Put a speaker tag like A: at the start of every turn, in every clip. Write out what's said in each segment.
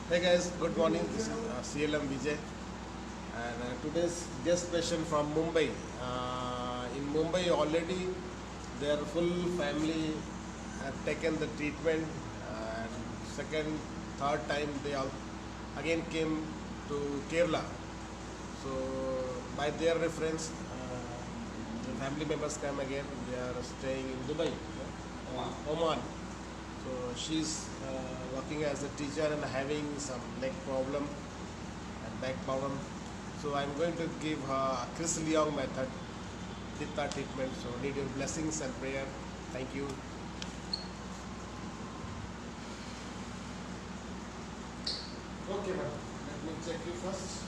A: Hey guys, good morning. This is CLM Vijay, and today's guest patient from Mumbai. In Mumbai, already their full family have taken the treatment, and second, third time they all again came to Kerala. So, by their reference, the family members come again. They are staying in Dubai, Oman. So she's working as a teacher and having some neck problem and back problem. So I'm going to give her Chris Leong method, Ditta treatment. So need your blessings and prayer. Thank you. Okay, madam. Let me check you first.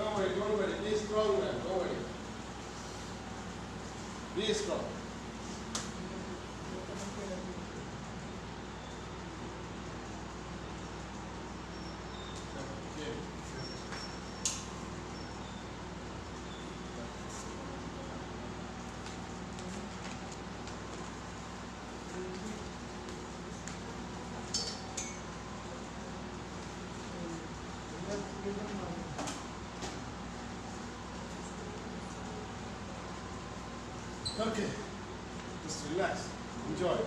A: Don't worry, be strong man, don't worry. Be strong. Okay. Okay, just relax, enjoy.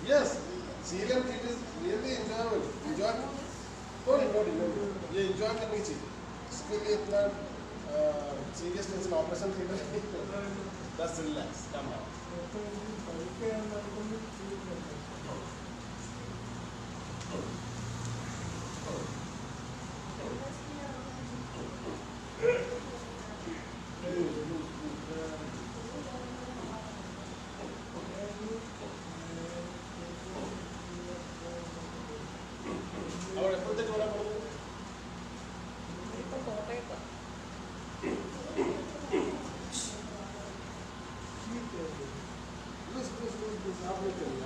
A: Yes, CLM kit is really enjoyable. Enjoy. ये enjoy करनी चाहिए. इसके लिए इतना serious tension operation theatre नहीं. Just relax, come on. ahora ponte ahora por luz आप नहीं करिए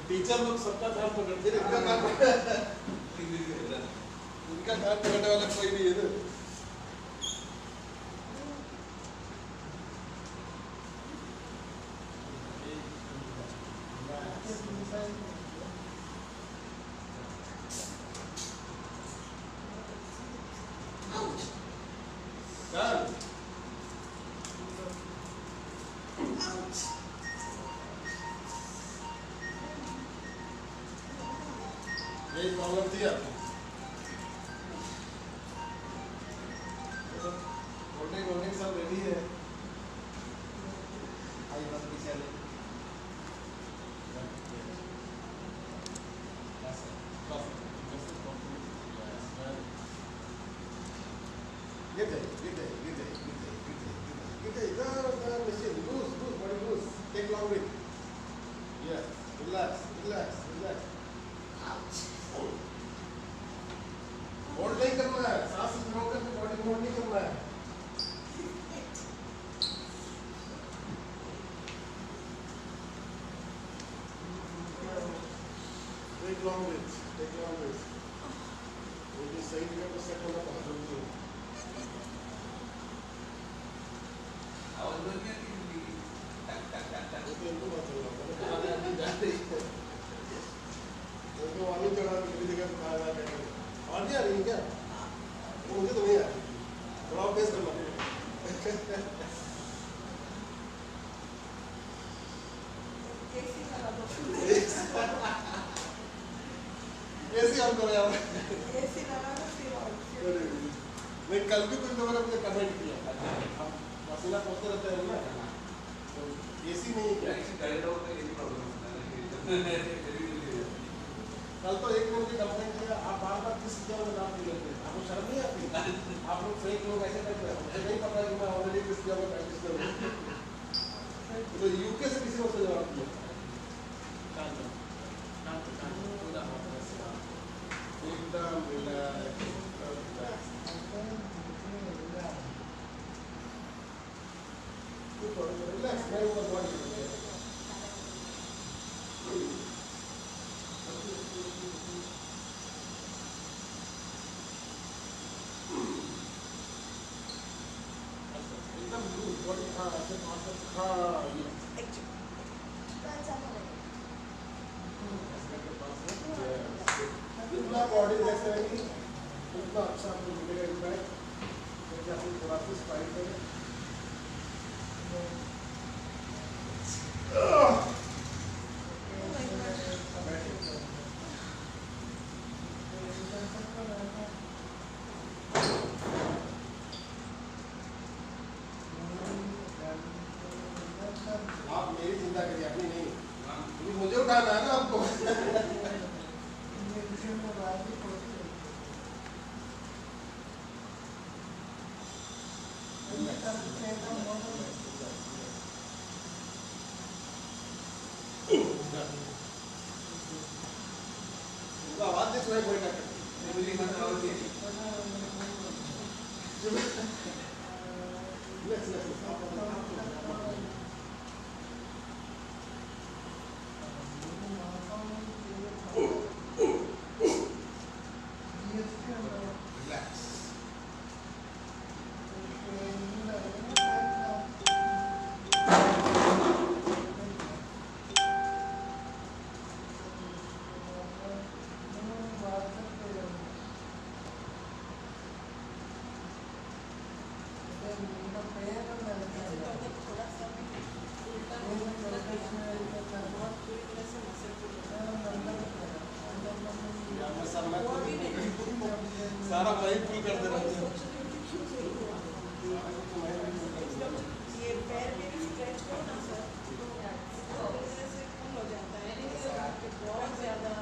A: टीचर लोग सबका काम पकड़ते हैं इनका काम पकड़ने वाला कोई नहीं है यही प्रॉब्लम थी आपको कोल्ड ड्रिंक सब रेडी है आई बस पीछे ले Take long breath. Yes. Relax. Hold नहीं करना है, सांस रोक करके बॉडी होल्ड नहीं करना है। Take long breath, take long breath. ये सही जगह पर सेट होना बहुत जरूरी है। वाली चढ़ा किसी जगह खाया और नहीं आ रही क्या? मुझे तो नहीं आ रही, थोड़ा बेस करना ऐसी हम करो यार। मैं कल भी कुछ लोगों ने मुझे कमेंट किया, हम पसीना पोंछते रहते हैं ना, तो एसी नहीं है कल तो एक ने मुझे कंप्लेंट किया, आप बार बार किस जगह में नाम नहीं लेते, आपको शर्म नहीं आती? आप लोग फेक लोग ऐसे करते हैं, मुझे नहीं पता कि मैं ऑलरेडी किस जगह में प्रैक्टिस कर रहा हूँ। तो यूके से किसी ने उससे जवाब दिया, एकदम रिलैक्स, मैं ऊपर बॉडी जितना बॉडी रिलैक्स रहेगी उतना अच्छा आपको मिलेगा इम्पैक्ट, क्योंकि आपको थोड़ा सा स्ट्राइक करें। आप मेरी चिंता करिए, अपनी नहीं, क्योंकि मुझे उठाना है ना आपको। आवाज दे सुनाई कोई ना सारा वही पुल कर दे रहा है। ये पैर में भी स्ट्रेच करो ना सर, तो से कम हो जाता है, बहुत ज़्यादा।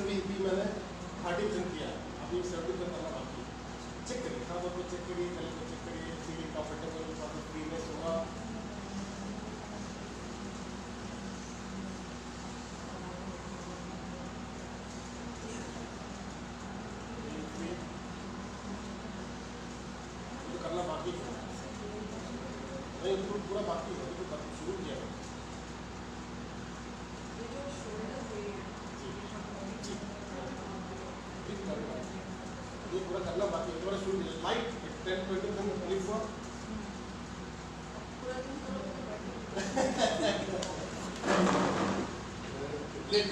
A: भी मैंने 30% किया, अभी 70% करना बाकी है। चेक करिए, खाना को चेक करिए, गले को चेक करिए, फीलिंग कंफर्टेबल, थोड़ा सा फ्रीनेस होगा। तो करना बाकी है, नहीं तो पूरा बाकी है, तो शुरू किया है। जी जी करना है, ये पूरा करना बाकी है, थोड़ा शुरू किया लाइट 10-20 only for लेट